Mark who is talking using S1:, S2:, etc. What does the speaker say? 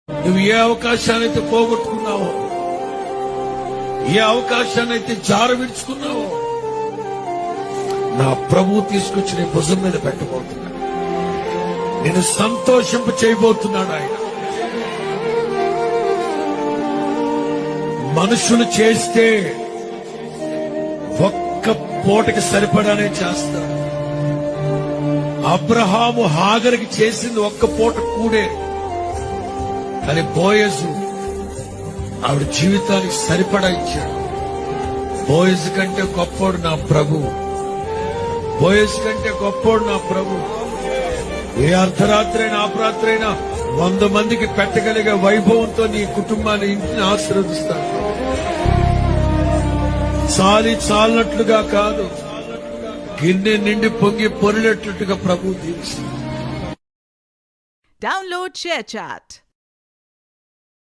S1: నువ్వు ఏ అవకాశాన్ని అయితే పోగొట్టుకున్నావో, ఏ అవకాశాన్ని అయితే జార విడుచుకున్నావో, నా ప్రభు తీసుకొచ్చి నీ భుజం మీద పెట్టబోతున్నాడు. నేను సంతోషింప చేయబోతున్నాడు ఆయన. మనుషులు చేస్తే ఒక్క పూటకి సరిపడానే చేస్తారు. అబ్రహాము హాగరికి చేసింది ఒక్క పూట కూడే, కానీ బోయజు ఆవిడ జీవితానికి సరిపడా ఇచ్చాడు. బోయజు కంటే గొప్పోడు నా ప్రభు. బోయజు కంటే గొప్పోడు నా ప్రభు. ఏ అర్ధరాత్రి అయినా అపరాత్రి అయినా 100 మందికి పెట్టగలిగే వైభవంతో నీ కుటుంబాన్ని, ఇంటిని ఆశీర్వదిస్తాడు. చాలినట్లుగా కాదు, గిన్నె నిండి పొంగి పొరినట్లుగా ప్రభు దీవిస్తాడు.
S2: Download ShareChat.